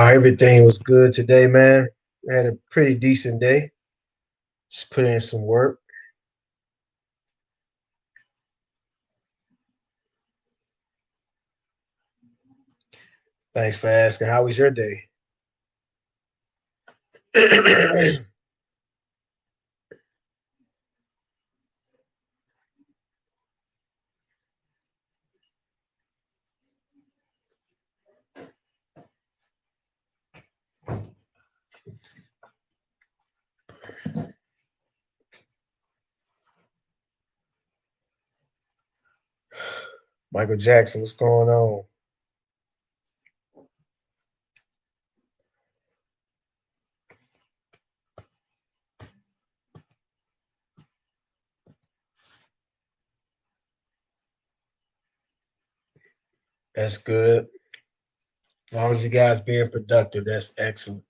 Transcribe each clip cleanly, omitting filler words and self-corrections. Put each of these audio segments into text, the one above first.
Everything was good today, man. I had a pretty decent day. Just put in some work. Thanks for asking. How was your day? Michael Jackson, what's going on? That's good. As long as you guys being productive, that's excellent.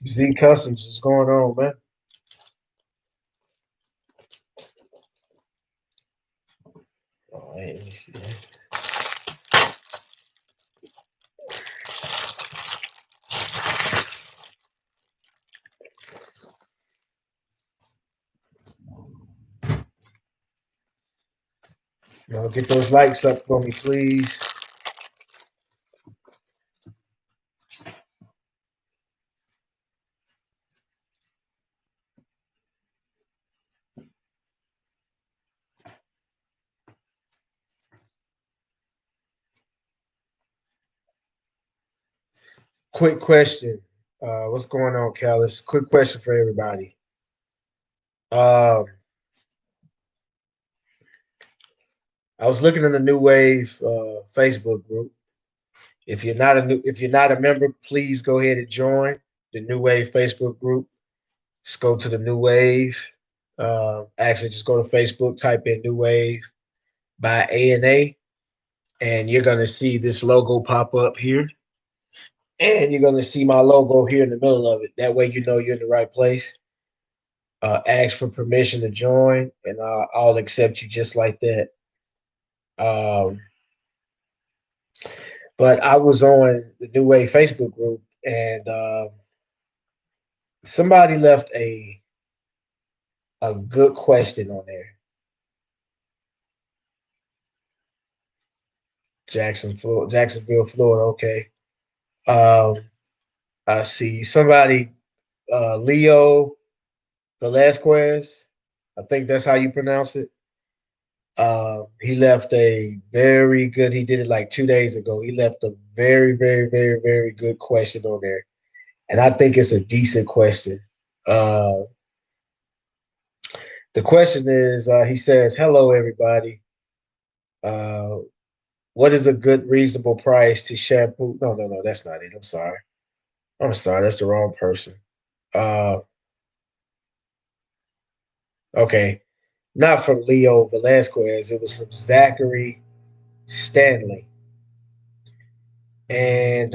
Z Customs, what's going on, man? All right, let me see. Get those likes up for me, please. Quick question. What's going on, Callis? Quick question for everybody. Um, I was looking in the New Wave Facebook group. If you're not a member, please go ahead and join the New Wave Facebook group. Just go to the New Wave. Actually, just go to Facebook, type in New Wave by A, and you're gonna see this logo pop up here, and you're gonna see my logo here in the middle of it. That way, you know you're in the right place. Ask for permission to join, and I'll accept you just like that. Um, but I was on the New Wave Facebook group, and somebody left a good question on there. Jacksonville, Florida. Okay. Um, I see somebody, Leo Velasquez. I think that's how you pronounce it. He left a very good. He did it like 2 days ago. He left a very, very, very, very good question on there, and I think it's a decent question. Uh, the question is, he says, "Hello, everybody. Uh, what is a good, reasonable price to shampoo?" No, no, no, that's not it. I'm sorry. I'm sorry. That's the wrong person. Uh, okay, not from Leo Velasquez. It was from Zachary. Stanley, and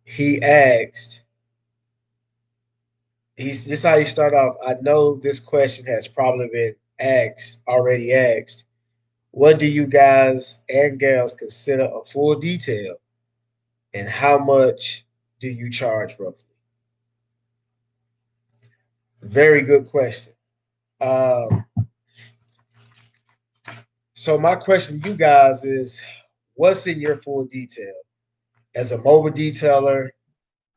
he asked. He's this is how he started off. I know this question has probably been already asked. What do you guys and gals consider a full detail, and how much do you charge roughly? Very good question. Um, so my question to you guys is, what's in your full detail as a mobile detailer,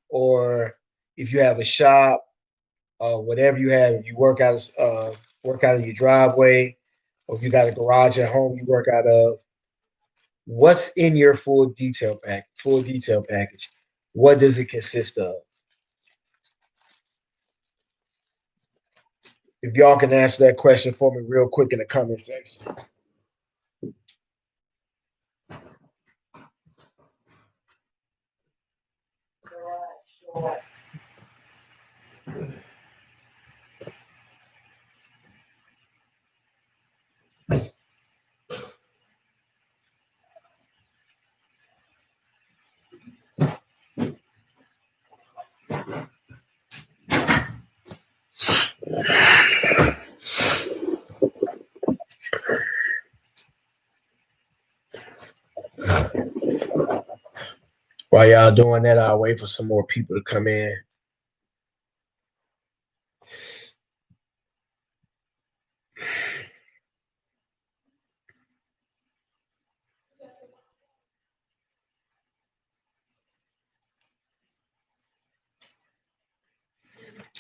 or if you have a shop, whatever you have, if you work out of your driveway, or if you got a garage at home you work out of, what's in your full detail package? What does it consist of? If y'all can answer that question for me real quick in the comment section. While y'all doing that, I'll wait for some more people to come in.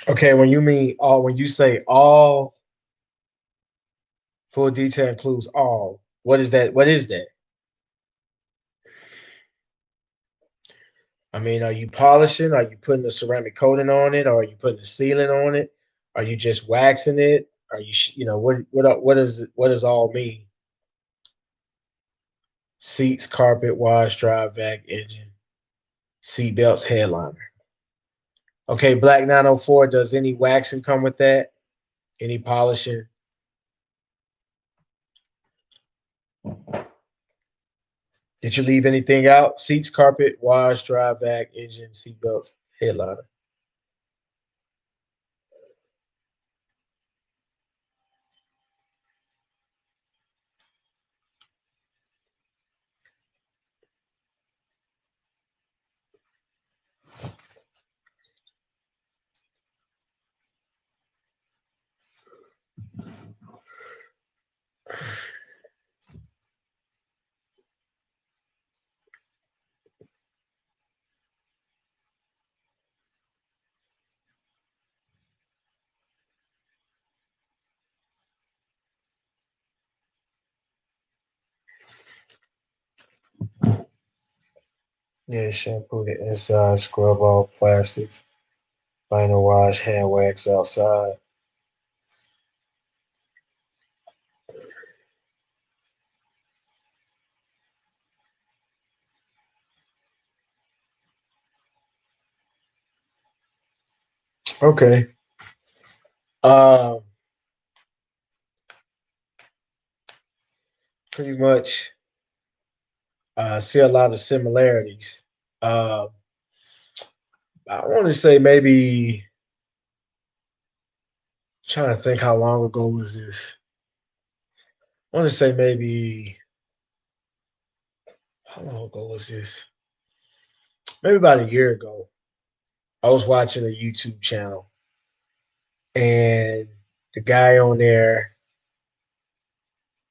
Okay, when you say all, full detail includes all. What is that? What is that? I mean, are you polishing? Are you putting a ceramic coating on it? Or are you putting a sealant on it? Are you just waxing it? Are you, what does all mean? Seats, carpet, wash, dry, vac, engine, seat belts, headliner. Okay, Black 904. Does any waxing come with that? Any polishing? Did you leave anything out? Seats, carpet, wash, dry, vac, engine, seat belts, headliner. Yeah, shampoo the inside, scrub off plastics, final wash, hand wax outside. Okay. Um, Pretty much see a lot of similarities. Uh, I want to say maybe trying to think how long ago was this? I want to say maybe how long ago was this? Maybe about a year ago. I was watching a YouTube channel, and the guy on there,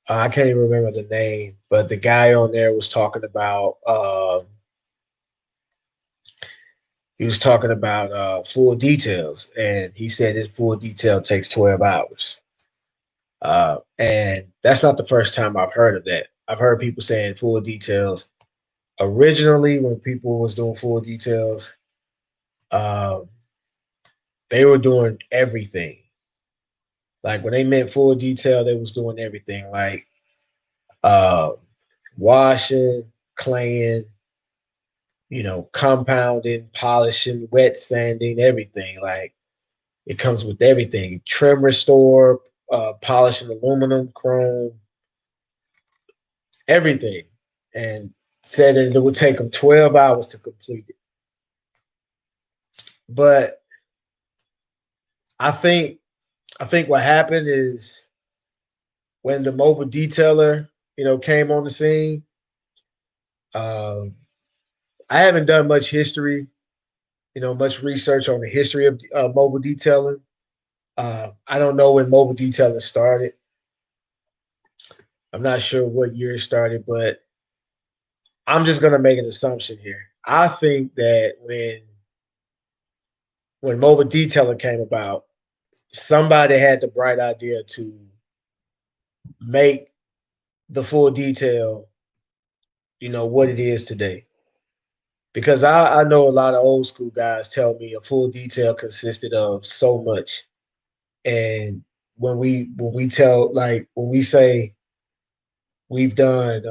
I can't even remember the name, but the guy on there was talking about full details, and he said his full detail takes 12 hours. And that's not the first time I've heard of that. I've heard people saying full details originally when people was doing full details. Um, they were doing everything. Like when they meant full detail, they was doing everything like uh, washing, claying, compounding, polishing, wet sanding, everything. Like it comes with everything. Trim restore, polishing aluminum, chrome, everything. and said that it would take them 12 hours to complete it. But I think I think what happened is when the mobile detailer, came on the scene. Um, I haven't done much history, much research on the history of mobile detailing. I don't know when mobile detailing started. I'm not sure what year it started, but I'm just gonna make an assumption here. I think that when mobile detailing came about, somebody had the bright idea to make the full detail, what it is today. Because I know a lot of old school guys tell me a full detail consisted of so much. And when we say we've done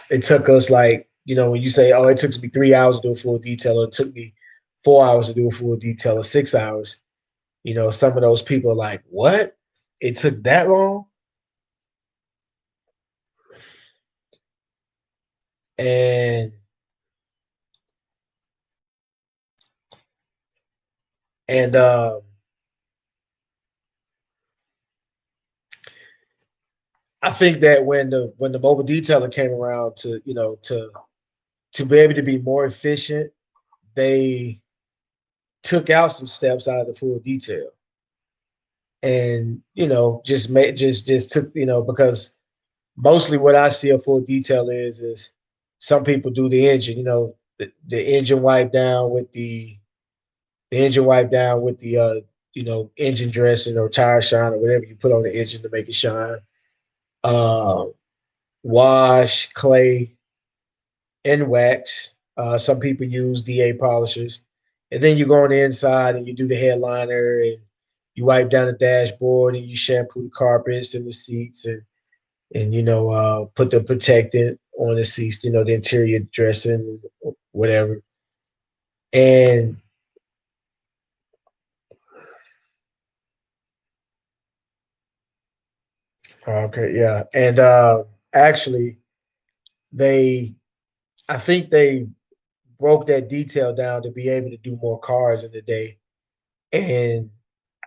it took us like, when you say, oh, it took me 3 hours to do a full detail, or it took me 4 hours to do a full detail, or 6 hours, some of those people are like, what? It took that long? And and I think that when the mobile detailer came around to be able to be more efficient, they took out some steps out of the full detail, and just made just took, because mostly what I see a full detail is some people do the engine, the engine wipe down with the engine wipe down with the engine dressing or tire shine or whatever you put on the engine to make it shine. Uh, Wash, clay, and wax. Some people use DA polishers, and then you go on the inside and you do the headliner, and you wipe down the dashboard, and you shampoo the carpets and the seats, and put the protectant on the seats, the interior dressing, whatever. And okay, yeah, and actually, they I think they broke that detail down to be able to do more cars in the day. And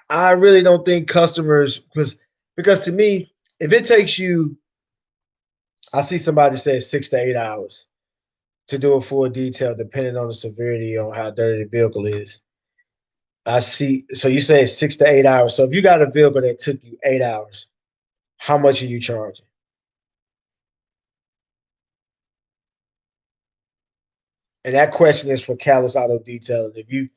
I really don't think customers, because to me, if it takes you, I see somebody say 6 to 8 hours to do a full detail, depending on the severity on how dirty the vehicle is. I see. So you say 6 to 8 hours. So if you got a vehicle that took you 8 hours, how much are you charging? And that question is for Callus Auto Detailing.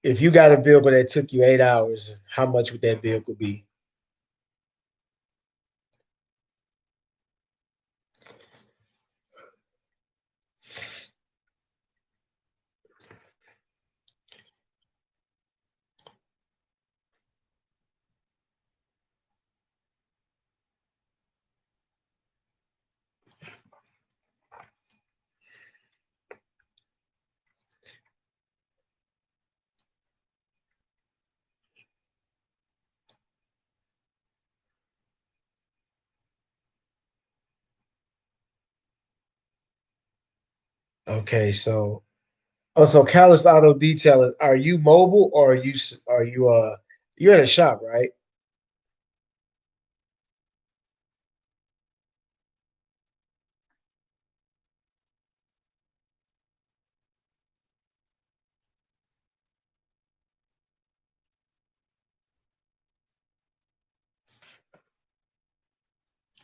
If you got a vehicle that took you 8 hours, how much would that vehicle be? Okay, so so Callus Auto Detailing. Are you mobile, or are you you're at a shop, right?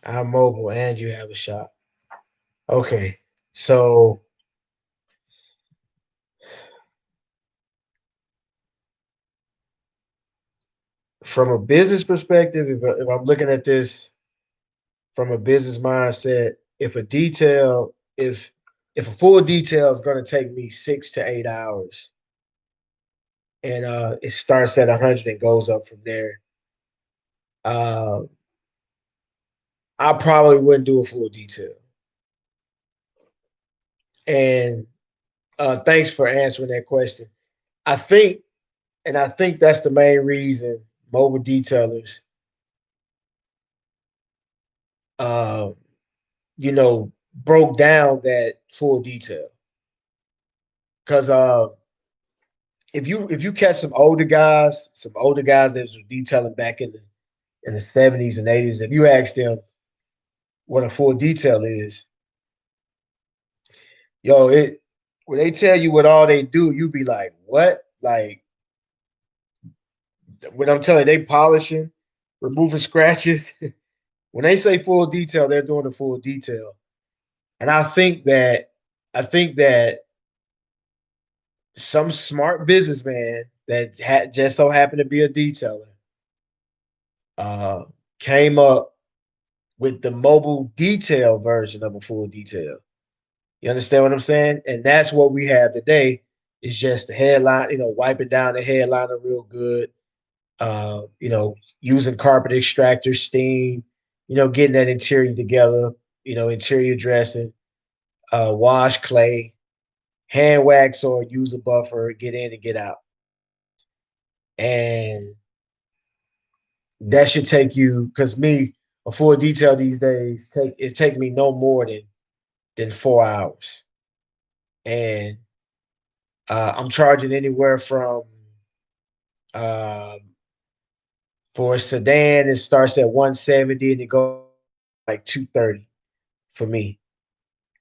I'm mobile, and you have a shop. Okay, so from a business perspective, if I'm looking at this from a business mindset, if a full detail is going to take me 6 to 8 hours, and it starts at 100 and goes up from there, uh, I probably wouldn't do a full detail. And thanks for answering that question. I think, and I think that's the main reason mobile detailers, uh, you know, broke down that full detail. Because if you catch some older guys that was detailing back in the 70s and 80s, if you ask them what a full detail is, yo, it when they tell you what all they do, you be like, what? Like when I'm telling you, they polishing, removing scratches. When they say full detail, they're doing the full detail. And I think that some smart businessman that just so happened to be a detailer uh, came up with the mobile detail version of a full detail. You understand what I'm saying? And that's what we have today. Is just the headline, wiping down the headliner real good. Using carpet extractor, steam, getting that interior together, interior dressing, wash clay, hand wax or use a buffer, get in and get out. And that should take you, because me, a full detail these days take me no more than 4 hours. And I'm charging anywhere from um, for a sedan, it starts at 170 and it goes like 230 for me.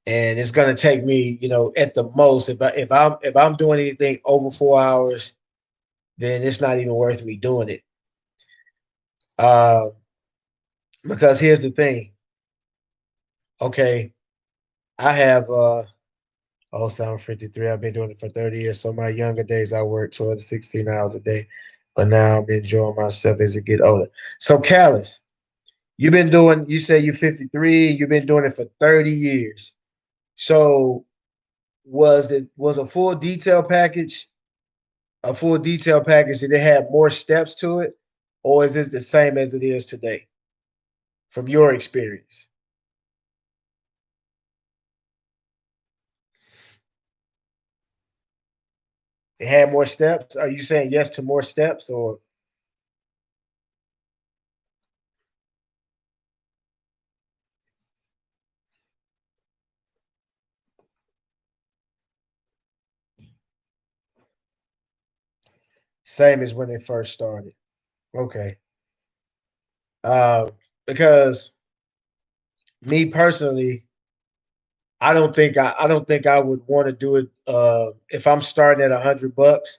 And it's gonna take me, at the most, if I'm doing anything over 4 hours, then it's not even worth me doing it. Uh, because here's the thing. Okay, I have oh 753. I've been doing it for 30 years. So my younger days I worked 12 to 16 hours a day. But now I'm enjoying myself as I get older. So Callis, you say you're 53, you've been doing it for 30 years. So was a full detail package, did it have more steps to it? Or is this the same as it is today from your experience? It had more steps? Are you saying yes to more steps or same as when it first started? Okay. Um, because me personally, I don't think I would want to do it. If I'm starting at $100,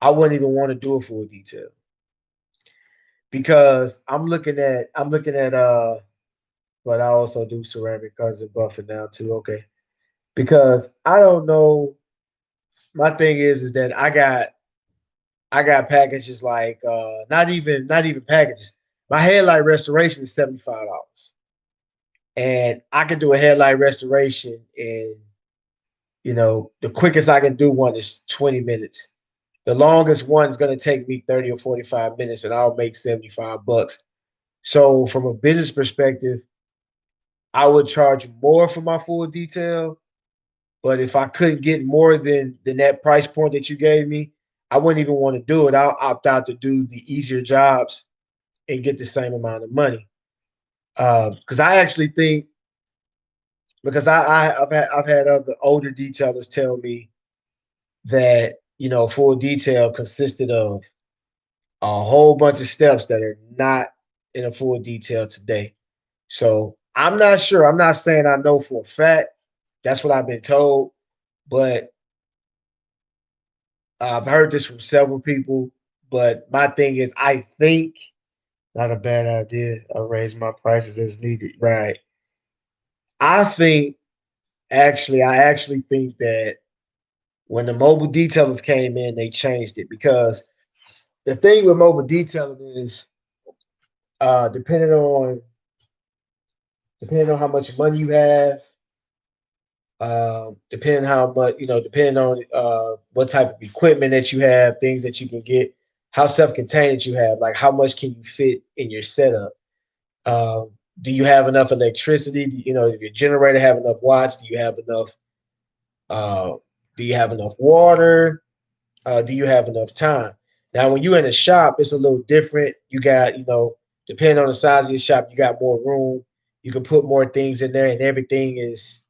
I wouldn't even want to do it for a detail because I'm looking at but I also do ceramic cards and buffer now too. Okay, because I don't know. My thing is that I got packages like not even packages. My headlight restoration is $75, and I can do a headlight restoration in the quickest I can do one is 20 minutes. The longest one's gonna take me 30 or 45 minutes, and I'll make $75. So from a business perspective, I would charge more for my full detail. But if I couldn't get more than that price point that you gave me, I wouldn't even want to do it. I'll opt out to do the easier jobs and get the same amount of money. Because I actually think because I've had other older detailers tell me that full detail consisted of a whole bunch of steps that are not in a full detail today. So I'm not sure. I'm not saying I know for a fact. That's what I've been told, but I've heard this from several people. But my thing is, I think not a bad idea. I raise my prices as needed. Right. I think I actually think that when the mobile detailers came in, they changed it because the thing with mobile detailing is uh, depending on depending on how much money you have, depending on what type of equipment that you have, things that you can get, how self-contained you have, like how much can you fit in your setup. Do you have enough electricity? Does your generator have enough watts? Uh, do you have enough water? Do you have enough time? Now, when you're in a shop, it's a little different. You got, depending on the size of your shop, you got more room. You can put more things in there, and everything is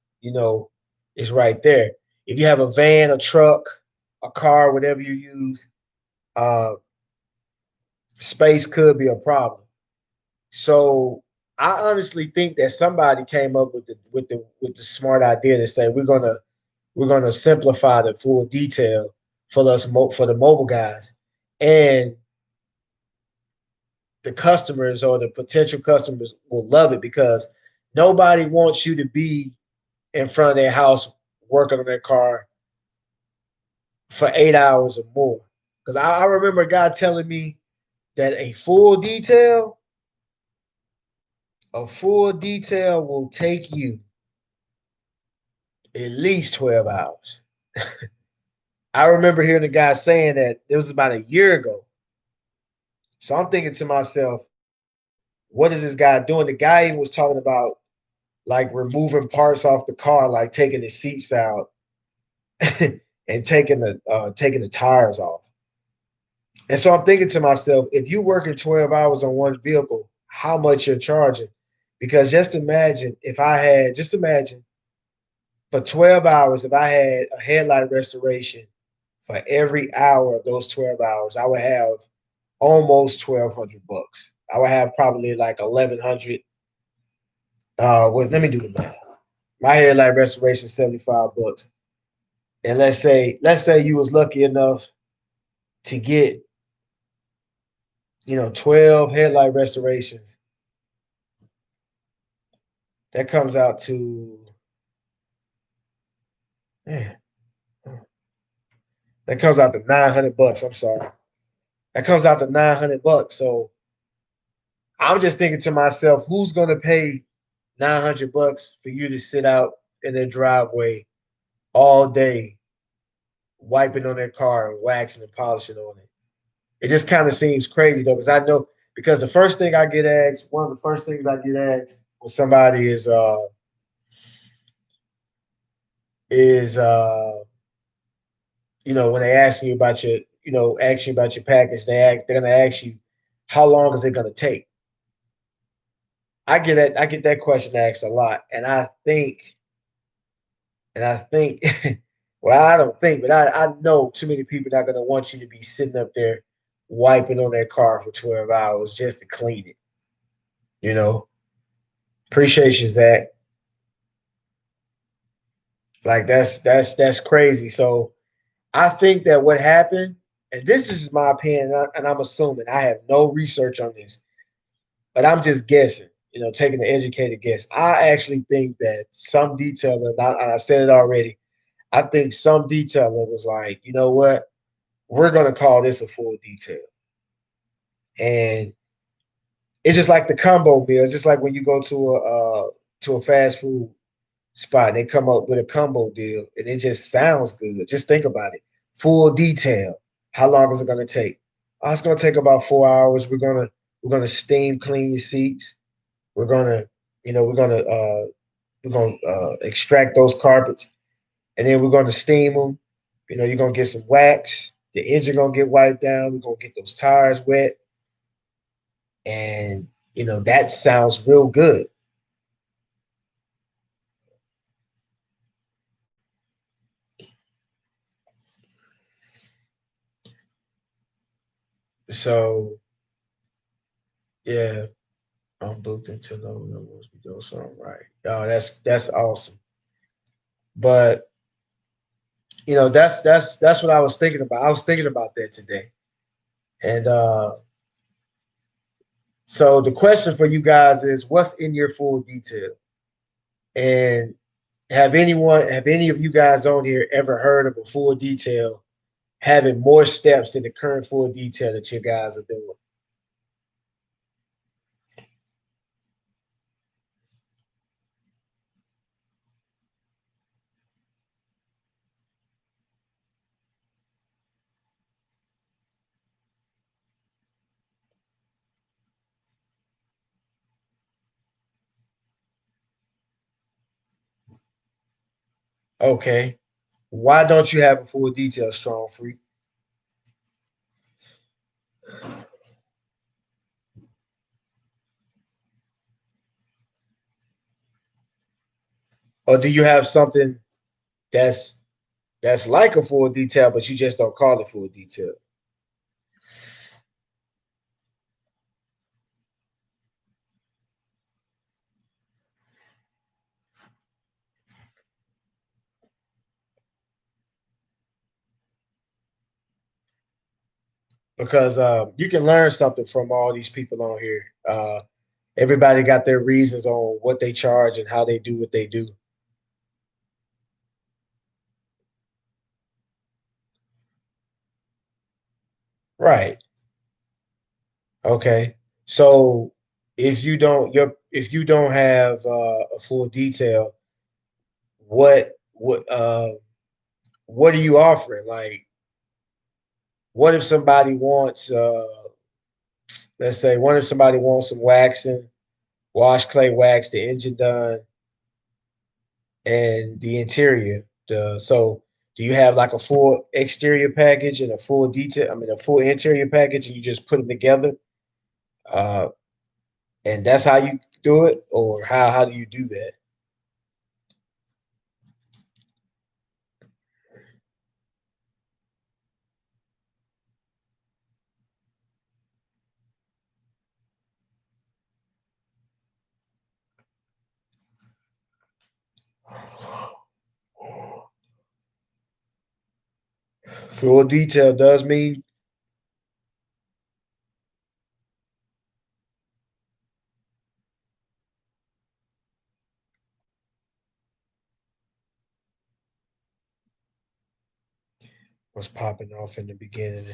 right there. If you have a van, a truck, a car, whatever you use, uh, space could be a problem. So I honestly think that somebody came up with the smart idea to say we're gonna simplify the full detail for us for the mobile guys, and the customers or the potential customers will love it because nobody wants you to be in front of their house working on their car for 8 hours or more. Because I remember a guy telling me that a full detail will take you at least 12 hours. I remember hearing the guy saying that it was about a year ago. So I'm thinking to myself, what is this guy doing? The guy even was talking about like removing parts off the car, like taking the seats out and taking the tires off. And so I'm thinking to myself, if you working 12 hours on one vehicle, how much you're charging? Because just imagine for 12 hours, if I had a headlight restoration for every hour of those 12 hours, I would have almost $1,200. I would have probably like 1,100. Well, let me do the math. My headlight restoration $75. And let's say you was lucky enough to get 12 headlight restorations. That comes out to man, that comes out to $900. I'm sorry. That comes out to $900. So I'm just thinking to myself, who's gonna pay $900 for you to sit out in their driveway all day, wiping on their car and waxing and polishing on it? It just kind of seems crazy though, because I know because the first thing I get asked, one of the first things I get asked when somebody is when they ask you about your package, they're gonna ask you how long is it gonna take. I get that question asked a lot, and I think well, I don't think, but I know too many people not gonna want you to be sitting up there wiping on their car for 12 hours just to clean it. You know, appreciate you, Zach. Like that's crazy. So I think that what happened, and this is my opinion, and I'm assuming I have no research on this, but I'm just guessing. Taking an educated guess. I actually think that some detailer, and I said it already, I think some detailer was like, you know what, we're gonna call this a full detail, and it's just like the combo meal. It's just like when you go to a fast food spot and they come up with a combo deal, and it just sounds good. Just think about it. Full detail. How long is it gonna take? Oh, it's gonna take about 4 hours. We're gonna steam clean your seats. We're gonna, you know, we're gonna extract those carpets, and then we're gonna steam them. You're gonna get some wax. The engine gonna get wiped down. We're gonna get those tires wet, and that sounds real good. So yeah, I'm booked until November once we go. So I'm right. Oh, that's awesome. But that's what I was thinking about. I was thinking about that today, and so the question for you guys is, what's in your full detail? And have any of you guys on here ever heard of a full detail having more steps than the current full detail that you guys are doing? Okay. Why don't you have a full detail, Strong Freak? Or do you have something that's that's like a full detail, but you just don't call it full detail? Because you can learn something from all these people on here. Everybody got their reasons on what they charge and how they do what they do. Right. Okay. So if you don't have a full detail, what what are you offering? Like, what if somebody wants let's say, what if somebody wants some waxing, wash, clay, wax, the engine done, and the interior. So do you have like a full exterior package and a full detail? I mean, a full interior package, and you just put them together, uh, and that's how you do it, or how do you do that? Full detail does mean what's popping off in the beginning.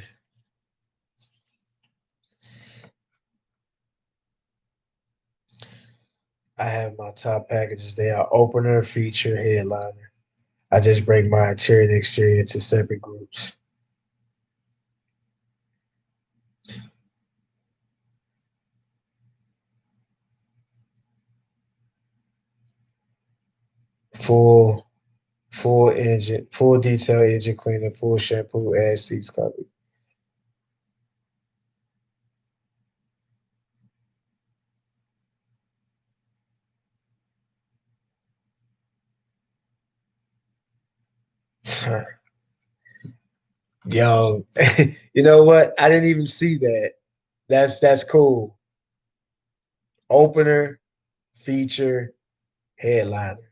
I have my top packages. They are opener, feature, headliner. I just break my interior and exterior into separate groups. Full full engine, full detail engine cleaner, full shampoo, add seats cover. Yo, you know what? I didn't even see that. That's cool. Opener, feature, headliner.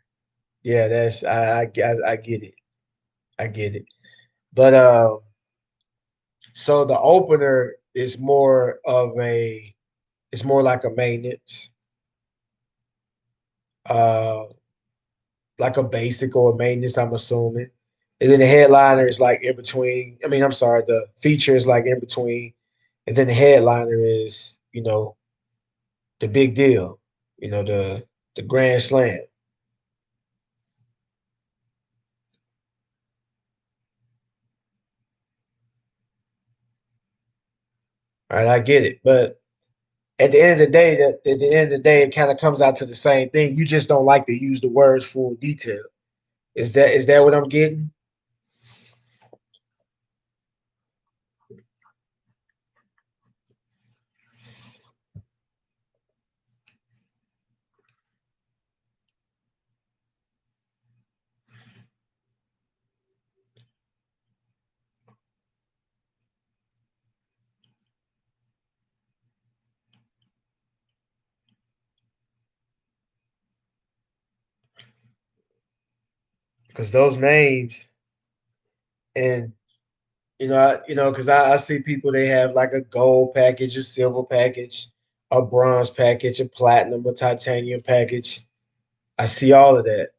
Yeah, that's I get it. I get it. But so the opener is more of a it's more like a maintenance, uh, like a basic or a maintenance. I'm assuming, and then the headliner is like in between. I mean, I'm sorry, the feature is like in between, and then the headliner is the big deal. The grand slam. All right, I get it, but at the end of the day, at the end of the day, it kind of comes out to the same thing. You just don't like to use the words full detail. Is that what I'm getting? Because those names and because I see people they have like a gold package, a silver package, a bronze package, a platinum, a titanium package. I see all of that.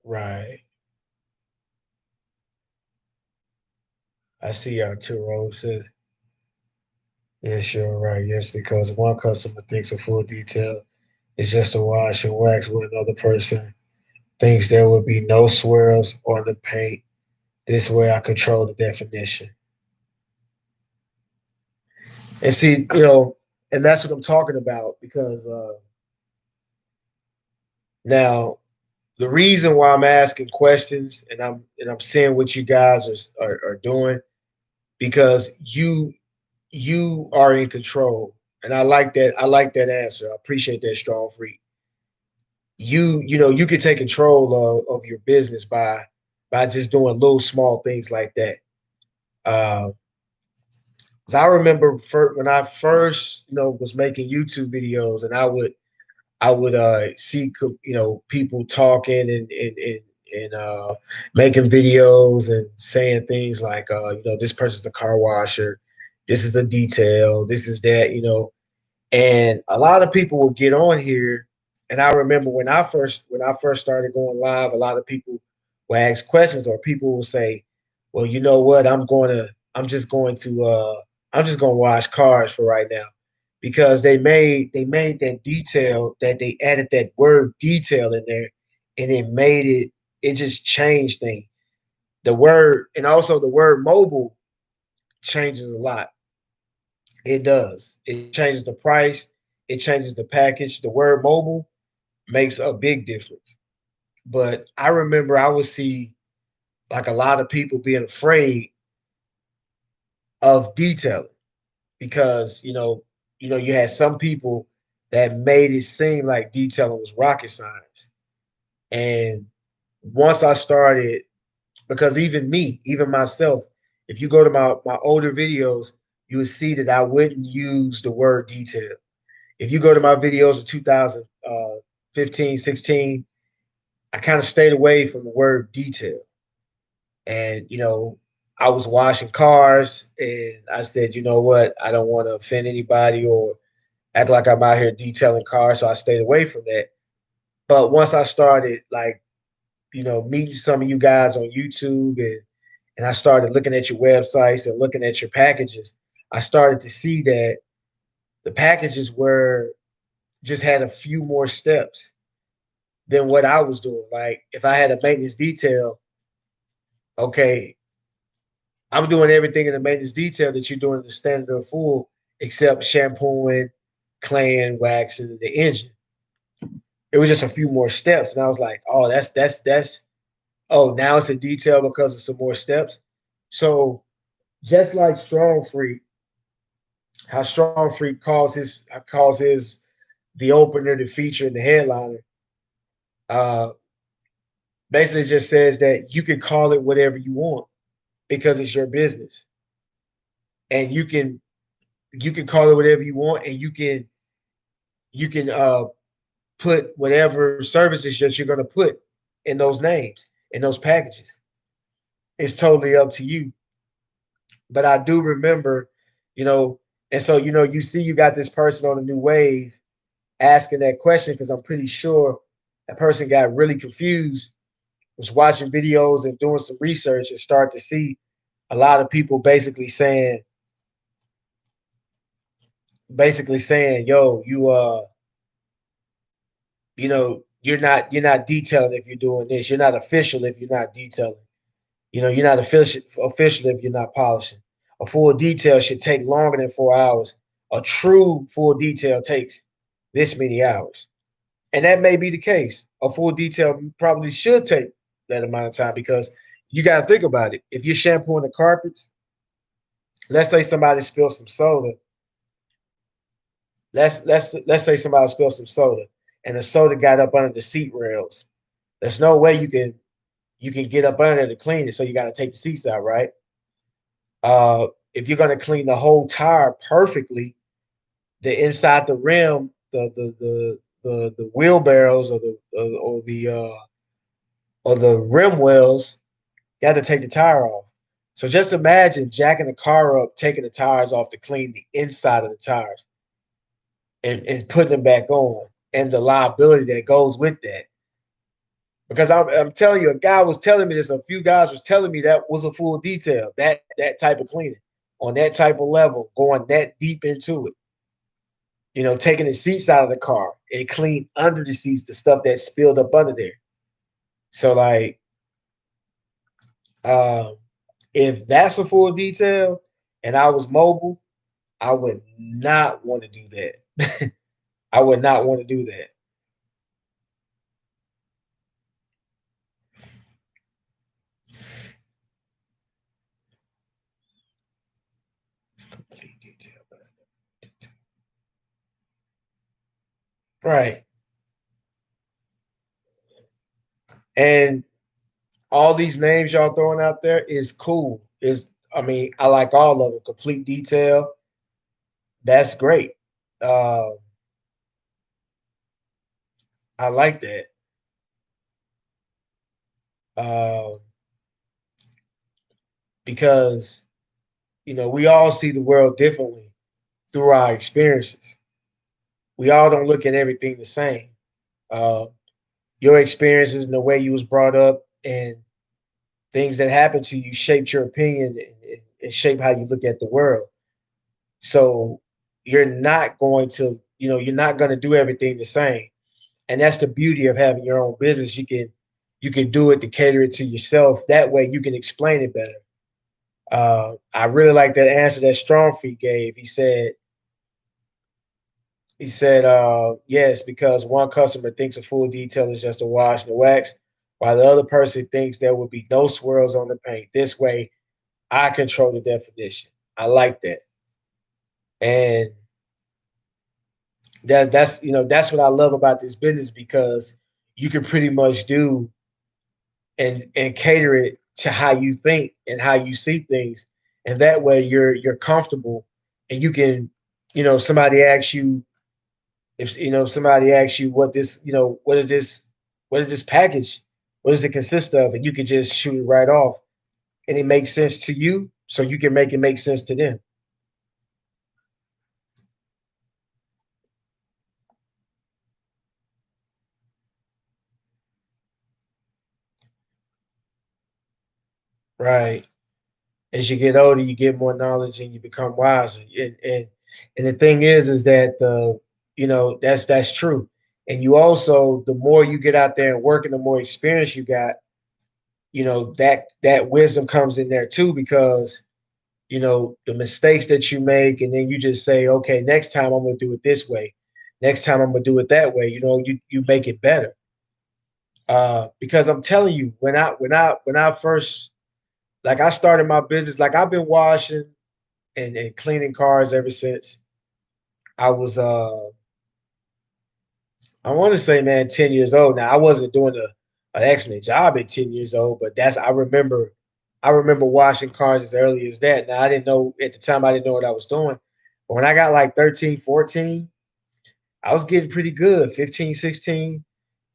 Right. I see Arturo says, yes, you're right. Yes, because one customer thinks a full detail is just a wash and wax, where another person thinks there would be no swirls on the paint. This way I control the definition. And see, and that's what I'm talking about because now the reason why I'm asking questions and I'm seeing what you guys are doing because you are in control. And I like that. I like that answer. I appreciate that, Strong Freak. You can take control of your business by just doing little small things like that. Uh, 'Cause I remember when I first, was making YouTube videos, and I would see people talking and making videos and saying things like this person's a car washer, this is a detail, this is that. And a lot of people will get on here. And I remember when I first started going live, a lot of people will ask questions, or people will say, "Well, you know what? I'm just going to wash cars for right now," because they made that detail, that they added that word detail in there, and it just changed things. The word, and also the word mobile, changes a lot. It does. It changes the price. It changes the package. The word mobile makes a big difference. But I remember I would see like a lot of people being afraid of detailing because you had some people that made it seem like detailing was rocket science. And once I started, because even me, even myself, if you go to my older videos, you would see that I wouldn't use the word detail. If you go to my videos of 2015, 16, I kind of stayed away from the word detail. And, I was washing cars and I said, you know what? I don't want to offend anybody or act like I'm out here detailing cars. So I stayed away from that. But once I started like, meeting some of you guys on YouTube and I started looking at your websites and looking at your packages, I started to see that the packages were just had a few more steps than what I was doing. Like if I had a maintenance detail, okay, I'm doing everything in the maintenance detail that you're doing in the standard or full, except shampooing, claying, waxing, the engine. It was just a few more steps, and I was like, oh, that's. Oh, now it's a detail because of some more steps. So just like Strong Freak, how Strong Freak calls his the opener, the feature, and the headliner. Uh, Basically just says that you can call it whatever you want because it's your business, and you can call it whatever you want, and you can put whatever services that you're going to put in those names, in those packages. It's totally up to you. But I do remember, you know, and so you see, you got this person on the new wave asking that question because I'm pretty sure that person got really confused, was watching videos and doing some research and start to see a lot of people basically saying, yo, you're not detailing if you're doing this. You're not official if you're not detailing. You're not official if you're not polishing. A full detail should take longer than 4 hours. A true full detail takes this many hours. And that may be the case. A full detail probably should take that amount of time because you got to think about it. If you're shampooing the carpets, let's say somebody spilled some soda. Let's say somebody spilled some soda and the soda got up under the seat rails. There's no way you can get up under there to clean it, so you got to take the seats out, right? If you're going to clean the whole tire perfectly, the inside the rim, the wheelbarrows or the rim wells, you have to take the tire off. So just imagine jacking the car up, taking the tires off to clean the inside of the tires and putting them back on, and the liability that goes with that. Because I'm telling you, a guy was telling me this. A few guys was telling me that was a full detail. That type of cleaning on that type of level, going that deep into it. Taking the seats out of the car and clean under the seats the stuff that spilled up under there. So like, If that's a full detail and I was mobile, I would not want to do that. I would not want to do that. Complete detail. Right. And all these names y'all throwing out there is cool. Is I mean, I like all of them. Complete detail. That's great. Uh, I like that. Uh, because we all see the world differently through our experiences. We all don't look at everything the same. Uh, your experiences and the way you was brought up and things that happened to you shaped your opinion and shape how you look at the world. So you're not going to, you're not going to do everything the same. And that's the beauty of having your own business. You can do it to cater it to yourself. That way you can explain it better. I really like that answer that Strongfeet gave. He said, yes, because one customer thinks a full detail is just a wash and a wax, while the other person thinks there will be no swirls on the paint. This way, I control the definition. I like that. And that's what I love about this business because you can pretty much do and cater it to how you think and how you see things. And that way you're comfortable and you can, somebody asks you if somebody asks you what is this package, what does it consist of, and you can just shoot it right off, and it makes sense to you, so you can make it make sense to them. Right. As you get older, you get more knowledge and you become wiser. And the thing is that that's true. And you also, the more you get out there and work, and the more experience you got, that wisdom comes in there too, because the mistakes that you make, and then you just say, okay, next time I'm gonna do it this way. Next time I'm gonna do it that way. You make it better. Because I'm telling you, when I first, like, I started my business, like, I've been washing and cleaning cars ever since I was I want to say, man, 10 years old. Now I wasn't doing an excellent job at 10 years old, but I remember washing cars as early as that. Now I didn't know at the time, I didn't know what I was doing. But when I got like 13, 14, I was getting pretty good. 15, 16.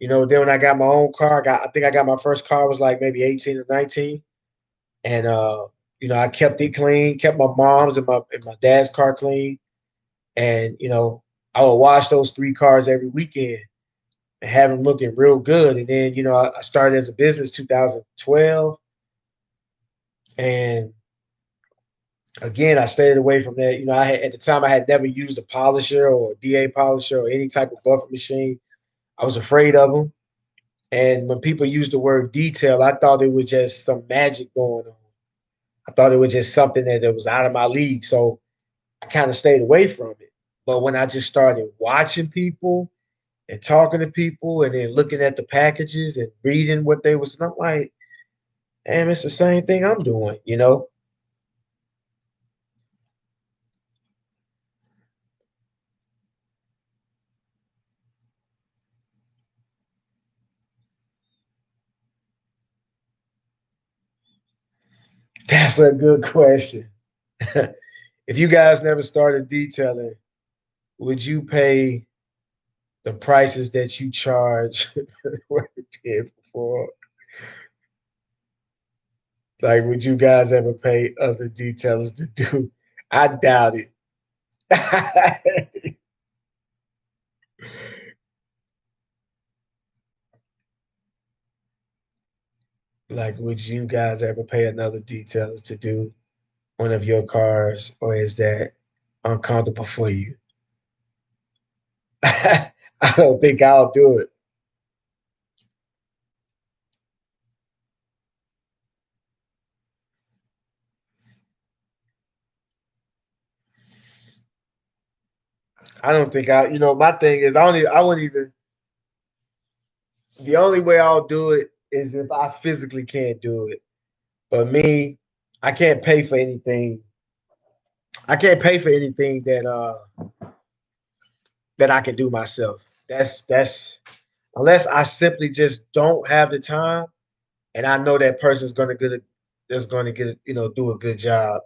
Then when I got my own car, I think I got my first car was like maybe 18 or 19. And I kept it clean, kept my mom's and my dad's car clean. And I would wash those three cars every weekend and have them looking real good. And then I started as a business 2012, and again I stayed away from that. At the time I had never used a polisher or a DA polisher or any type of buffer machine. I was afraid of them. And when people used the word detail, I thought it was just some magic going on. I thought it was just something that was out of my league. So I kind of stayed away from it. But when I just started watching people and talking to people and then looking at the packages and reading what they was, and I'm like, damn, it's the same thing I'm doing. That's a good question. If you guys never started detailing, would you pay the prices that you charge for the kid before? Like, would you guys ever pay other detailers to do? I doubt it. Like, would you guys ever pay another detailer to do one of your cars, or is that uncomfortable for you? I don't think I'll do it. I don't think my thing is I wouldn't even. The only way I'll do it is if I physically can't do it. But me, I can't pay for anything. I can't pay for anything that I can do myself. That's unless I simply just don't have the time, and I know that person's gonna get it, that's gonna get it, do a good job.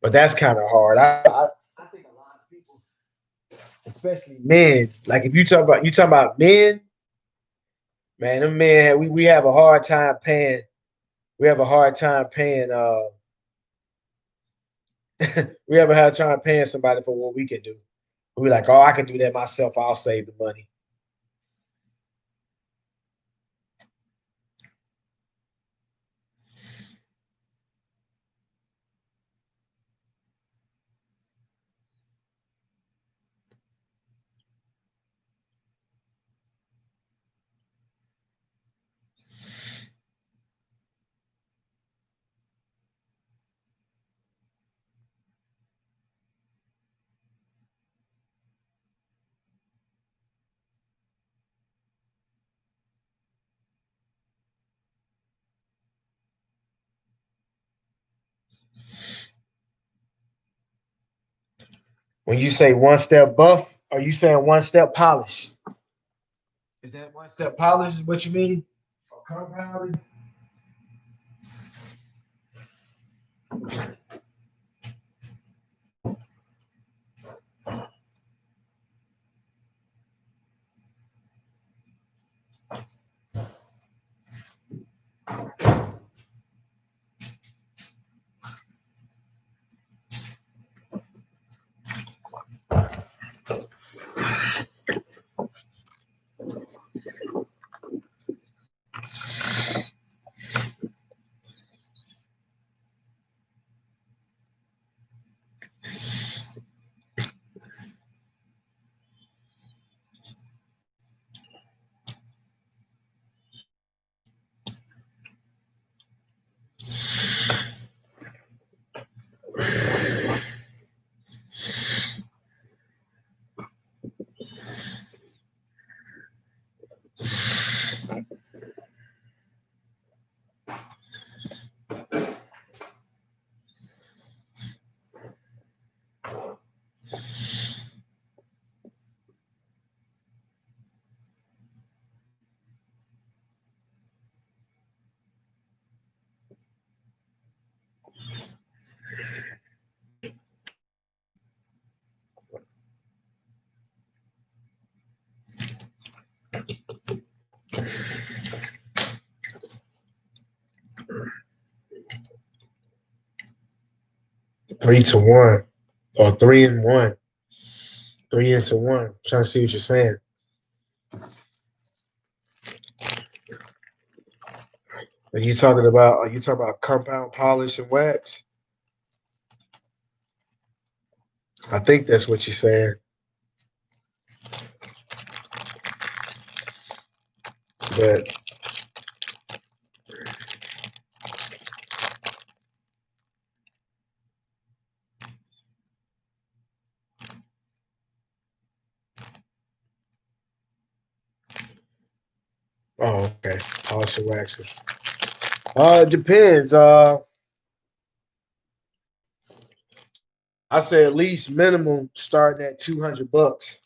But that's kind of hard. I think a lot of people, especially men, like if you talk about men, man, them men we have a hard time paying. We have a hard time paying. We have a hard time paying somebody for what we can do. We're like, oh, I can do that myself. I'll save the money. When you say one step buff, are you saying one step polish? Is that one step polish? Is what you mean? Or compounding? Three to one, or three and one, three into one. I'm trying to see what you're saying. Are you talking about compound polish and wax? I think that's what you're saying. But oh, okay. Polish and waxing. It depends. I say at least minimum starting at $200,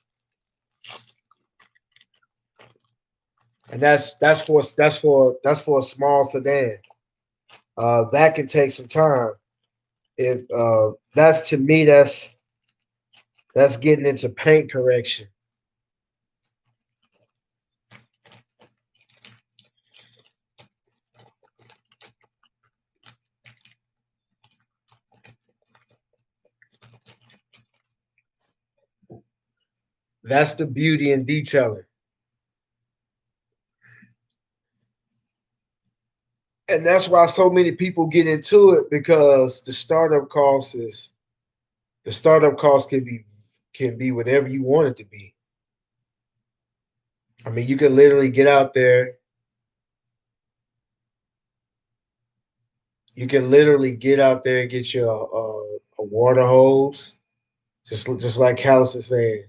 and that's for a small sedan. That can take some time. If that's to me, that's getting into paint correction. That's the beauty in detailing, and that's why so many people get into it because the startup cost can be whatever you want it to be. I mean, you can literally get out there. You can literally get out there and get you a water hose, just like Callis is saying.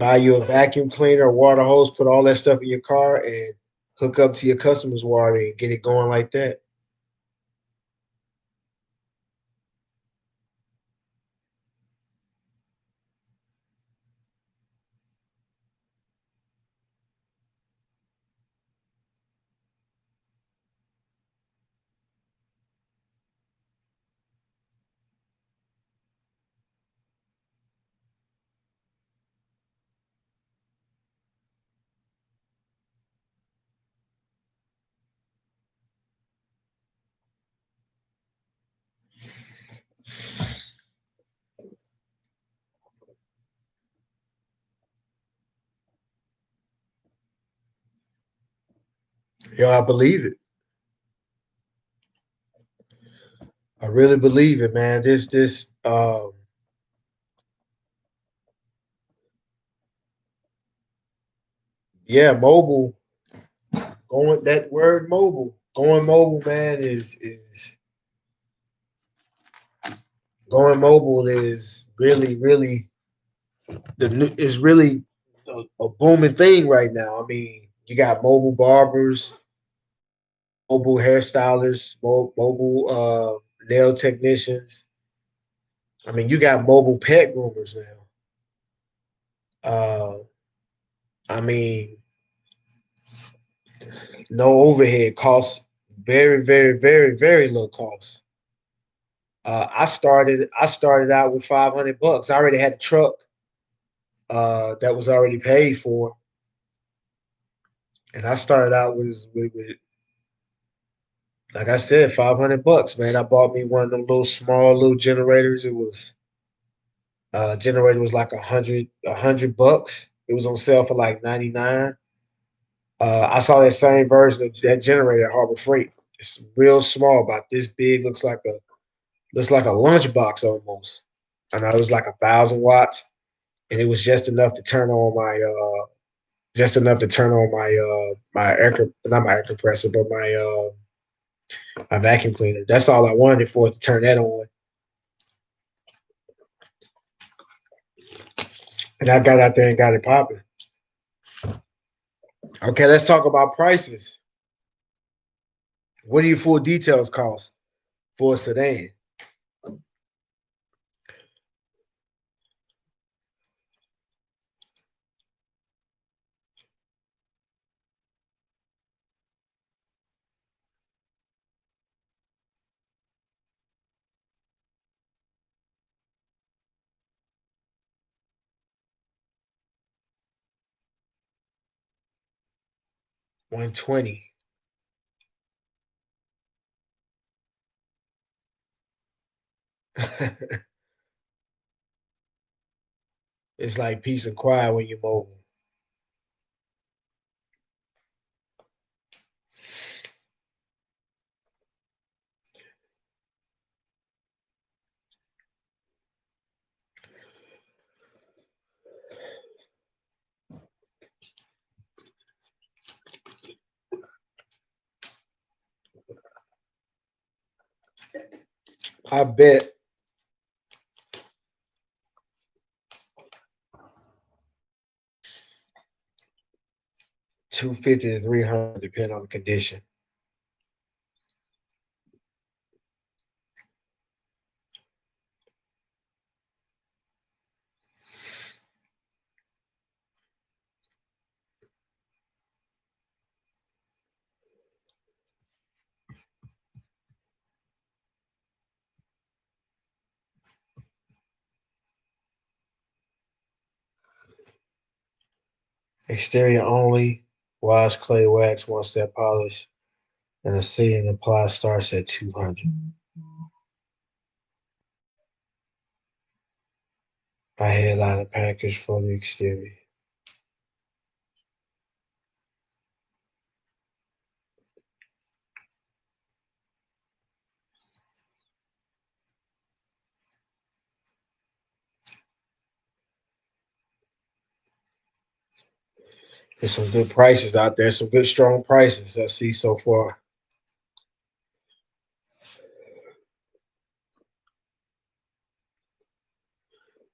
buy you a vacuum cleaner, a water hose, put all that stuff in your car, and hook up to your customer's water and get it going like that. Yo, I believe it. I really believe it, man. Yeah, mobile. Going that word mobile. Going mobile, man, is going mobile is really the new is really a booming thing right now. I mean, you got mobile barbers, mobile hairstylists, mobile nail technicians. I mean, you got mobile pet groomers now. Uh, I mean, no overhead costs, very low cost. I started out with 500 bucks. I already had a truck that was already paid for, and I started out with like I said, 500 bucks, man. I bought me one of them little small little generators. It was generator was like a hundred bucks. It was on sale for like 99. I saw that same version of that generator at Harbor Freight. It's real small, about this big. Looks like a lunchbox almost. I know it was like 1,000 watts, and it was just enough to turn on my not my air compressor, but my vacuum cleaner. That's all I wanted for it to turn that on. And I got out there and got it popping. Okay, let's talk about prices. What do your full details cost for a sedan? 120. It's like peace and quiet when you're mobile. I bet 250 to 300, depending on the condition. Exterior only, wash, clay, wax, one step polish, and a seating apply starts at 200. I headliner package for the exterior. There's some good prices out there, some good strong prices I see so far.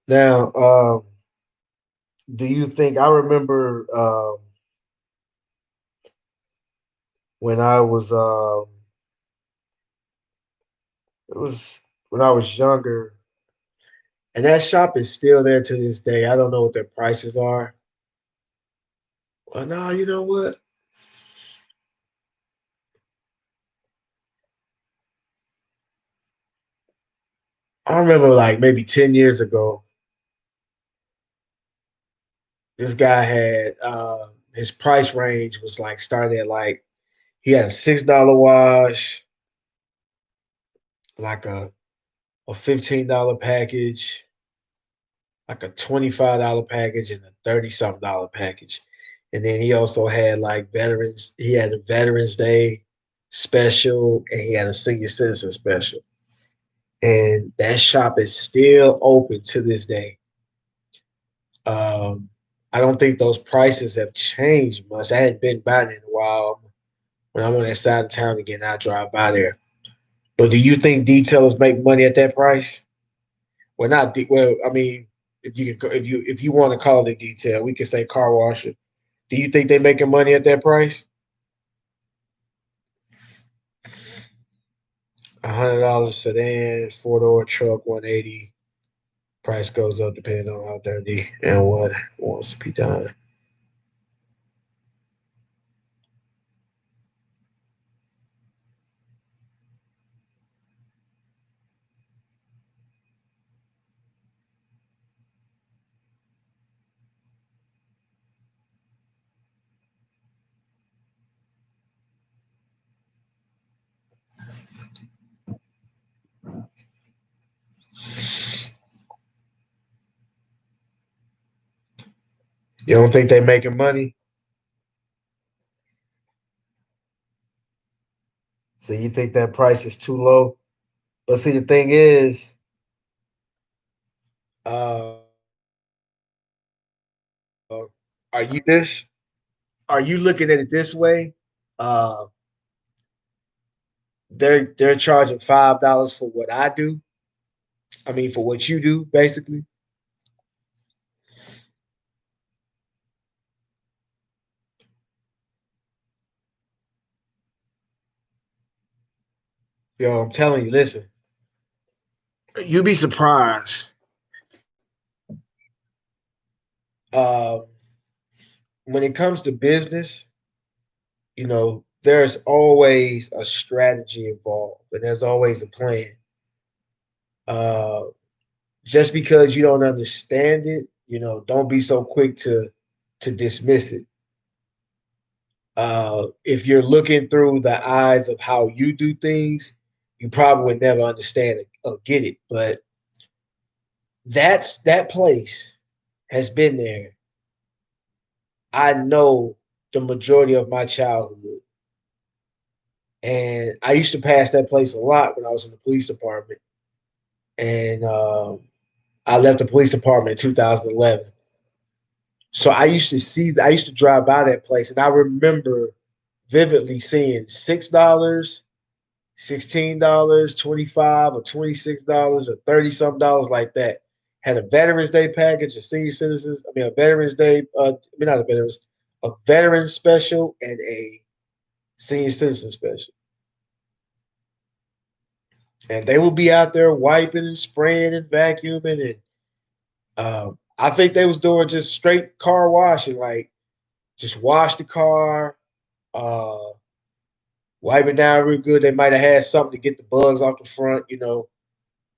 Now, Do you think I remember when I was it was when I was younger, and that shop is still there to this day. I don't know what their prices are. Well, no, you know what? I remember like maybe 10 years ago, this guy had his price range was like starting at like he had a $6 wash, like a $15 package, like a $25 package, and a 30 something dollar package. And then he also had like veterans, he had a Veterans Day special and he had a senior citizen special. And that shop is still open to this day. Um, I don't think those prices have changed much. I hadn't been by there in a while. When I'm on that side of town again, I drive by there. But do you think detailers make money at that price? Well, not well. I mean, if you can, if you want to call it a detail, we could say car washer. Do you think they making money at that price? $100 sedan, 4 door truck, 180. Price goes up depending on how dirty and what wants to be done. You don't think they making money? So you think that price is too low? But see, the thing is, uh, are you this? Are you looking at it this way? Uh, they're charging $5 for what I do. I mean, for what you do, basically. Yo, I'm telling you, listen, you'd be surprised. Um, when it comes to business, there's always a strategy involved, and there's always a plan. Uh, just because you don't understand it, don't be so quick to dismiss it. If you're looking through the eyes of how you do things, you probably would never understand it or get it. But that place has been there. I know the majority of my childhood. And I used to pass that place a lot when I was in the police department. And I left the police department in 2011. So I used to drive by that place, and I remember vividly seeing $6, $16, 25 or $26 or 30 something dollars like that. Had a Veterans Day package, a senior citizens, I mean a Veterans Day, not a veterans, a veteran special and a senior citizen special. And they will be out there wiping and spraying and vacuuming and I think they was doing just straight car washing, like just wash the car, uh, wipe it down real good. They might have had something to get the bugs off the front,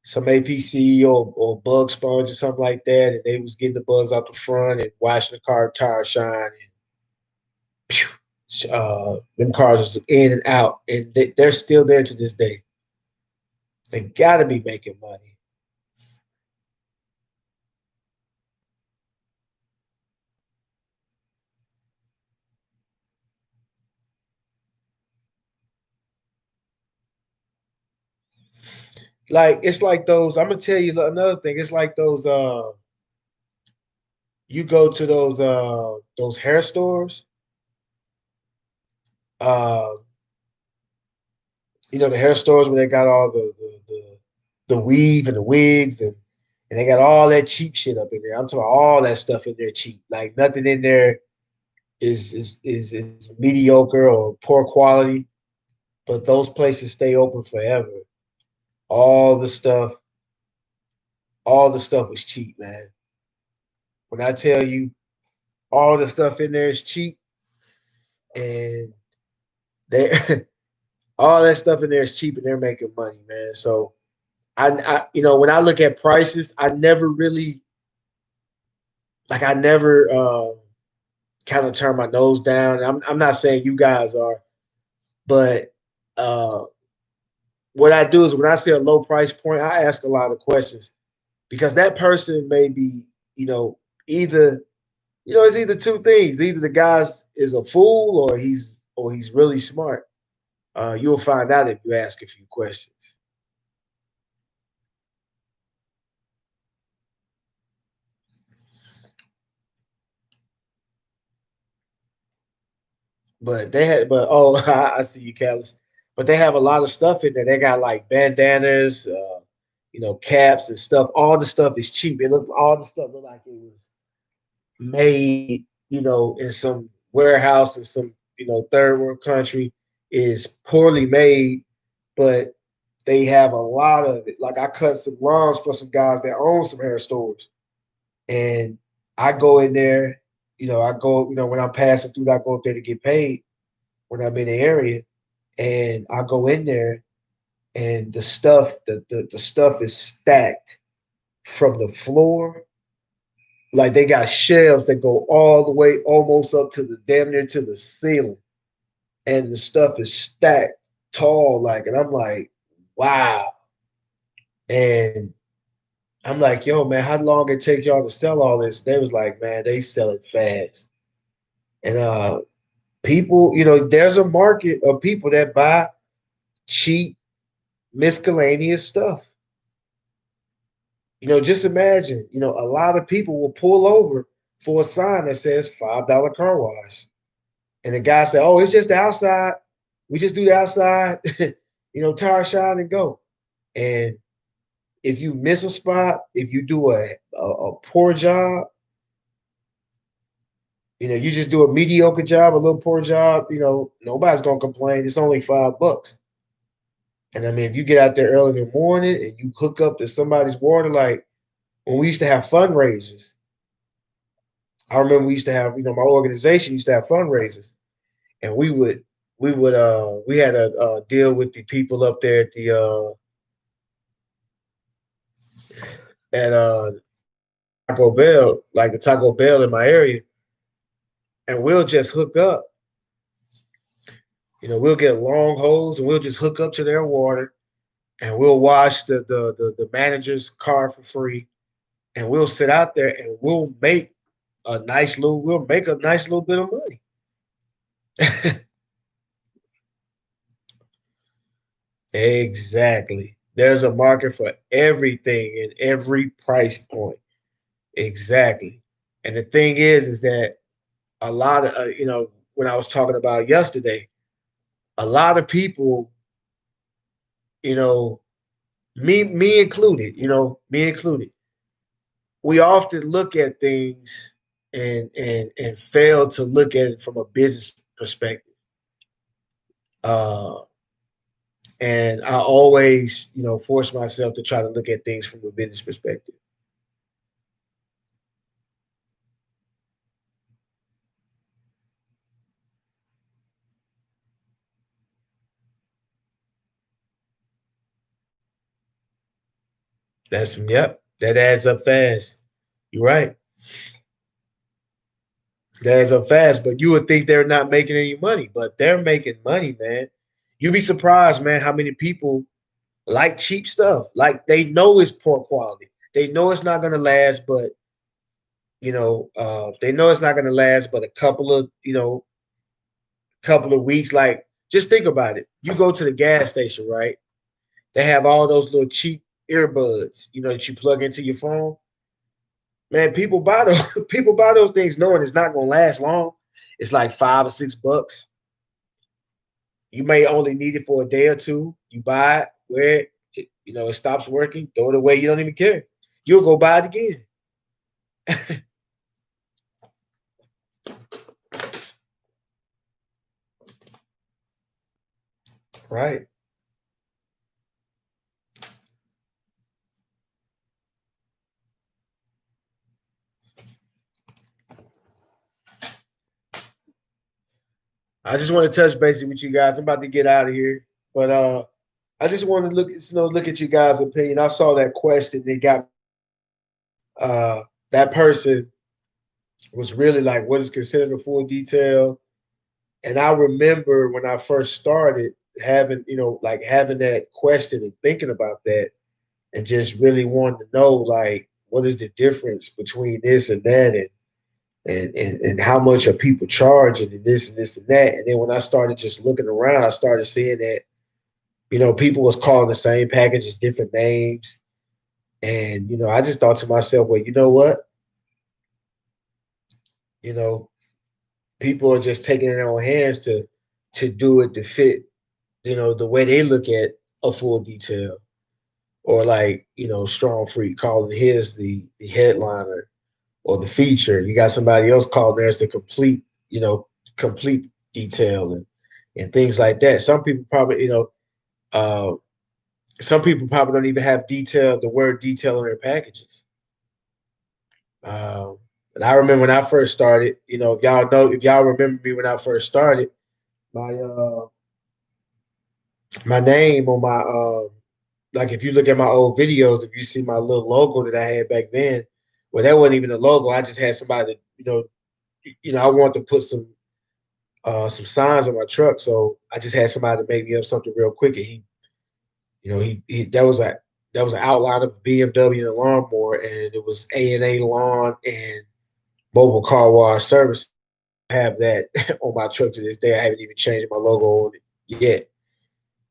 some APC or bug sponge or something like that, and they was getting the bugs off the front and washing the car tire shine and them cars just in and out, and they're still there to this day. They got to be making money. Like it's like those. I'm gonna tell you another thing. It's like those. You go to those hair stores. Uh, the hair stores where they got all the weave and the wigs, and and they got all that cheap shit up in there. I'm talking about all that stuff in there cheap. Like nothing in there is mediocre or poor quality. But those places stay open forever. All the stuff, all the stuff is cheap, man. When I tell you all the stuff in there is cheap, and they all that stuff in there is cheap, and they're making money, man. So when I look at prices, I never really I never kind of turn my nose down. I'm not saying you guys are, but uh, what I do is when I see a low price point, I ask a lot of questions because that person may be, you know, either it's either two things. Either the guy's is a fool or he's really smart. You'll find out if you ask a few questions. But oh, I see you, Callus. But they have a lot of stuff in there. They got like bandanas, caps and stuff. All the stuff is cheap. All the stuff look like it was made, in some warehouse in some, third world country. Is poorly made, but they have a lot of it. Like I cut some lawns for some guys that own some hair stores, and I go in there. I go. When I'm passing through, I go up there to get paid when I'm in the area, and I go in there, and the stuff is stacked from the floor. Like they got shelves that go all the way almost up to the damn near to the ceiling, and the stuff is stacked tall, and I'm like, wow. And I'm like, yo, man, how long it take y'all to sell all this? They was like, man, they sell it fast. And people, there's a market of people that buy cheap miscellaneous stuff. Just imagine, a lot of people will pull over for a sign that says $5 car wash. And the guy said, oh, it's just the outside. We just do the outside, tire shine and go. And if you miss a spot, if you do a poor job, you just do a mediocre job, a little poor job, nobody's gonna complain. It's only $5. And I mean, if you get out there early in the morning and you hook up to somebody's water, like when we used to have fundraisers, I remember we used to have, my organization used to have fundraisers, and we had a deal with the people up there at the at Taco Bell, like the Taco Bell in my area, and we'll just hook up. We'll get long hose and we'll just hook up to their water, and we'll wash the manager's car for free, and we'll sit out there and we'll make a nice little bit of money. Exactly. There's a market for everything in every price point. Exactly. And the thing is that a lot of when I was talking about yesterday, a lot of people, you know, me included, me included, we often look at things and fail to look at it from a business perspective. Uh, and I always, force myself to try to look at things from a business perspective. Yep, that adds up fast. You're right. That adds up fast, but you would think they're not making any money, but they're making money, man. You'd be surprised, man, how many people like cheap stuff. Like they know it's poor quality. They know it's not gonna last, but they know it's not gonna last, but a couple of weeks. Like, just think about it. You go to the gas station, right? They have all those little cheap earbuds, that you plug into your phone. Man, people buy those. People buy those things knowing it's not gonna last long. It's like $5 or $6. You may only need it for a day or two. You buy it, wear it, it stops working, throw it away. You don't even care. you'll go buy it again. Right. I just want to touch base with you guys. I'm about to get out of here, but I just want to look at you guys' opinion. I saw that question. They got that person was really like, what is considered a full detail? And I remember when I first started having, like having that question and thinking about that, and just really wanting to know, like, what is the difference between this and that, and how much are people charging, and this and that. And then when I started just looking around, I started seeing that, people was calling the same packages different names. And, I just thought to myself, well, you know what? You know, people are just taking it in their own hands to do it to fit, the way they look at a full detail. Or like, Strong Freak calling his the headliner or the feature. You got somebody else calling theirs the complete detail, and things like that. Some people probably, uh, some people probably don't even have the word detail in their packages. Um, and I remember when I first started, if y'all remember me when I first started, my my name on my like if you look at my old videos, if you see my little logo that I had back then, well, that wasn't even a logo. I just had somebody, I wanted to put some signs on my truck, so I just had somebody to make me up something real quick, and he that was an outline of BMW and a lawnmower, and it was A&A Lawn and Mobile Car Wash Service. I have that on my truck to this day. I haven't even changed my logo on it yet.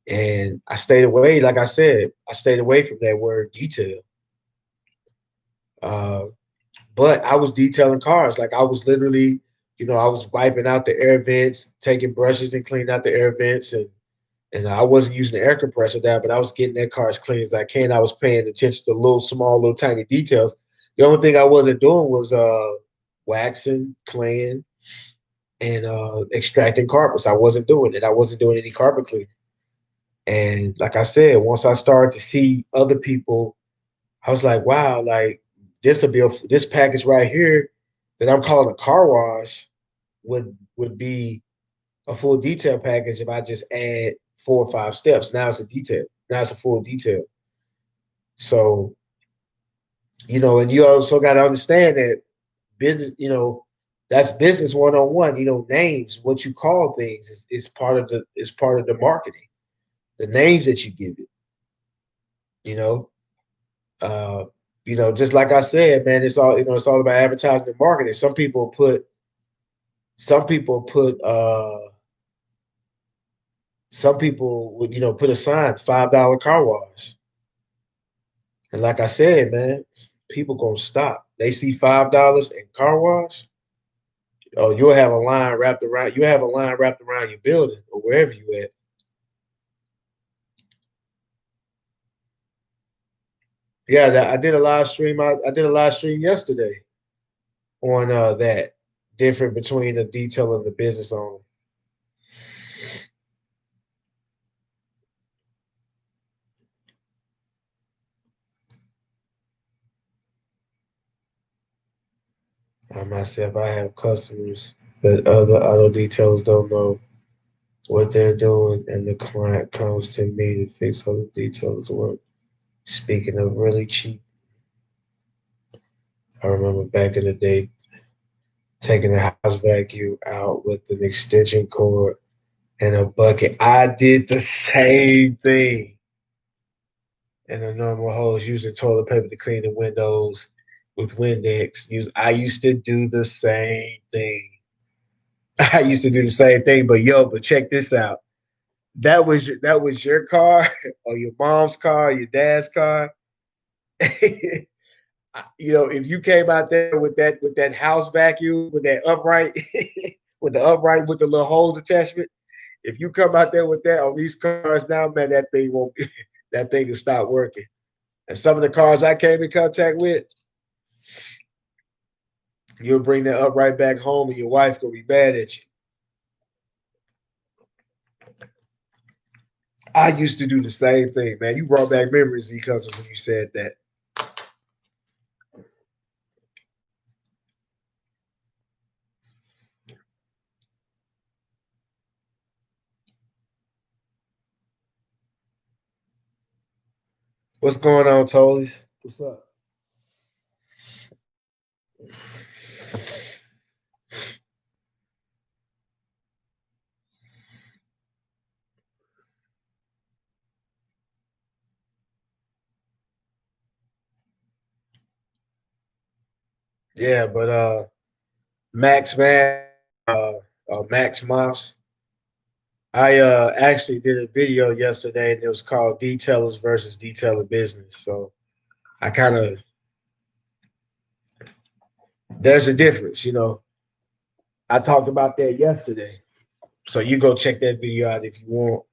And I stayed away, like I said, I stayed away from that word detail. Uh, but I was detailing cars. Like I was literally, I was wiping out the air vents, taking brushes and cleaning out the air vents, and I wasn't using the air compressor down, but I was getting that car as clean as I can. I was paying attention to little tiny details. The only thing I wasn't doing was waxing, cleaning, and extracting carpets. I wasn't doing it. I wasn't doing any carpet cleaning. And like I said, once I started to see other people, I was like, wow, like this package right here that I'm calling a car wash would be a full detail package if I just add 4 or 5 steps. Now it's a detail. Now it's a full detail. So, and you also got to understand that business, that's business 101. Names, what you call things is part of the marketing. The names that you give it, you know. Uh, just like I said, man, it's all about advertising and marketing. Some people would, put a sign, $5 car wash. And like I said, man, people gonna stop. They see $5 in car wash. Oh, you'll have a line wrapped around your building or wherever you at. Yeah, I did a live stream. I did a live stream yesterday on that difference between the detail and the business owner. I myself, I have customers that other auto detailers don't know what they're doing, and the client comes to me to fix all the details work. Speaking of really cheap, I remember back in the day taking a house vacuum out with an extension cord and a bucket. I did the same thing. And a normal hose using toilet paper to clean the windows with Windex. I used to do the same thing. I used to do the same thing, but check this out. That was your car or your mom's car, your dad's car. If you came out there with that house vacuum with that upright with the upright with the little hose attachment, if you come out there with that on these cars now, man, that thing won't that thing will stop working. And some of the cars I came in contact with, you'll bring that up right back home, and your wife gonna be mad at you. I used to do the same thing, man. You brought back memories, Z Cousins, when you said that. What's going on, Tolly? What's up? Yeah, but Max man, Max Moss. I actually did a video yesterday, and it was called "Detailers versus Detailer Business." So I kind of there's a difference, you know. I talked about that yesterday, so you go check that video out if you want.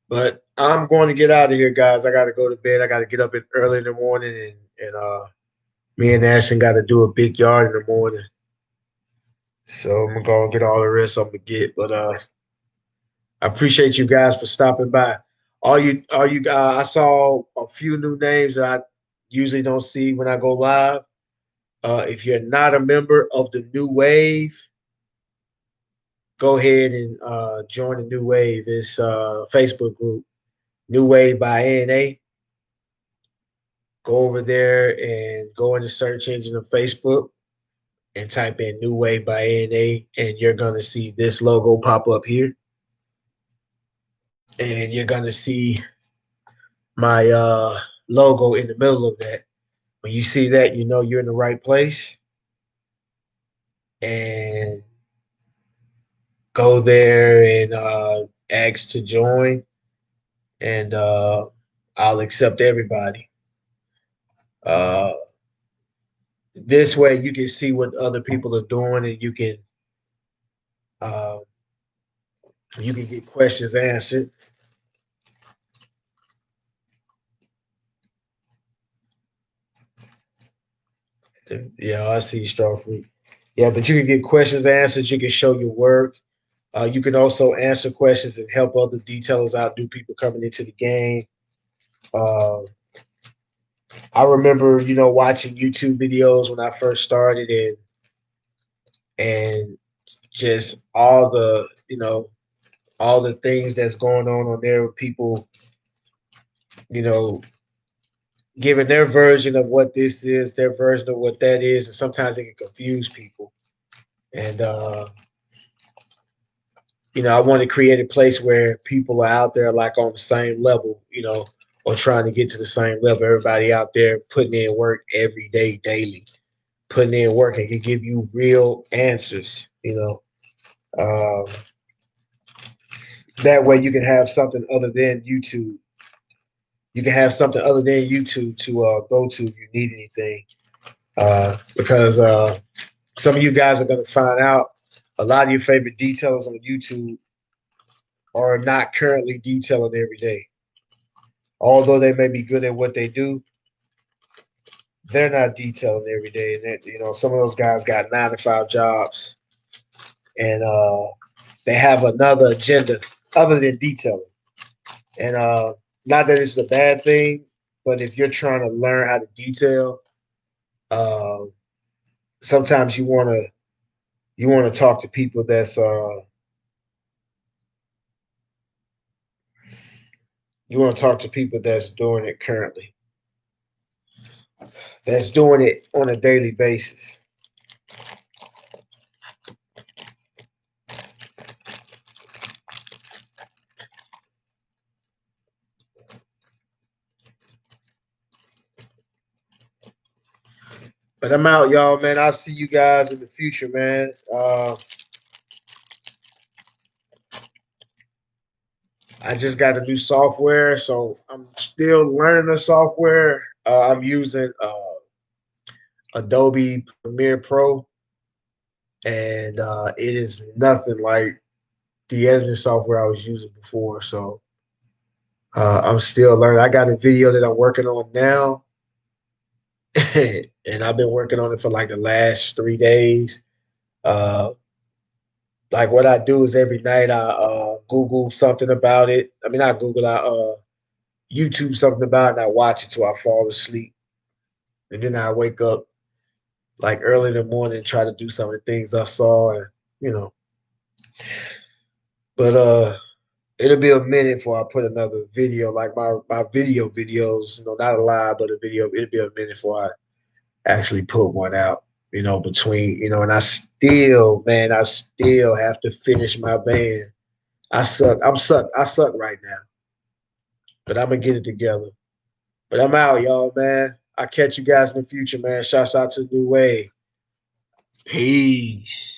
But I'm going to get out of here, guys. I got to go to bed. I got to get up early in the morning, and me and Ashton got to do a big yard in the morning. So I'm gonna get all the rest I'm gonna get. But I appreciate you guys for stopping by. All you I saw a few new names that I usually don't see when I go live. If you're not a member of the New Wave, go ahead and join the New Wave. It's a Facebook group, New Wave by ANA. Go over there and go in the search engine of Facebook and type in New Wave by ANA, and you're gonna see this logo pop up here, and you're gonna see my logo in the middle of that. When you see that, you know you're in the right place, and go there and ask to join, and I'll accept everybody. Uh, this way, you can see what other people are doing, and uh, you can get questions answered. Yeah, I see Starfleet. Yeah, but you can get questions answered. You can show your work. You can also answer questions and help other detailers out, new people coming into the game. Uh, I remember, watching YouTube videos when I first started, and just all the things that's going on there with people, you know, giving their version of what this is, their version of what that is, and sometimes it can confuse people. And I want to create a place where people are out there like on the same level, or trying to get to the same level. Everybody out there putting in work every day, daily, putting in work and can give you real answers. Um, that way you can have something other than YouTube. You can have something other than YouTube to go to if you need anything. Because some of you guys are going to find out a lot of your favorite details on YouTube are not currently detailing every day. Although they may be good at what they do, they're not detailing every day. And some of those guys got 9 to 5 jobs, and they have another agenda other than detailing. And not that it's a bad thing, but if you're trying to learn how to detail, uh, sometimes you want to talk to people that's you want to talk to people that's doing it currently, that's doing it on a daily basis. But I'm out, y'all, man. I'll see you guys in the future, man. I just got a new software, so I'm still learning the software. I'm using Adobe Premiere Pro, and it is nothing like the editing software I was using before. So I'm still learning. I got a video that I'm working on now, and I've been working on it for like the last 3 days. Uh, like what I do is every night I Google something about it. I mean, not Google, I YouTube something about it, and I watch it till I fall asleep. And then I wake up like early in the morning and try to do some of the things I saw, and you know. But it'll be a minute before I put another video, like my video videos, not a live, but a video. It'll be a minute before I actually put one out, between, and I still have to finish my band. I suck right now, but I'm gonna get it together. But I'm out, y'all, man. I'll catch you guys in the future, man. Shouts out to the New Wave. Peace.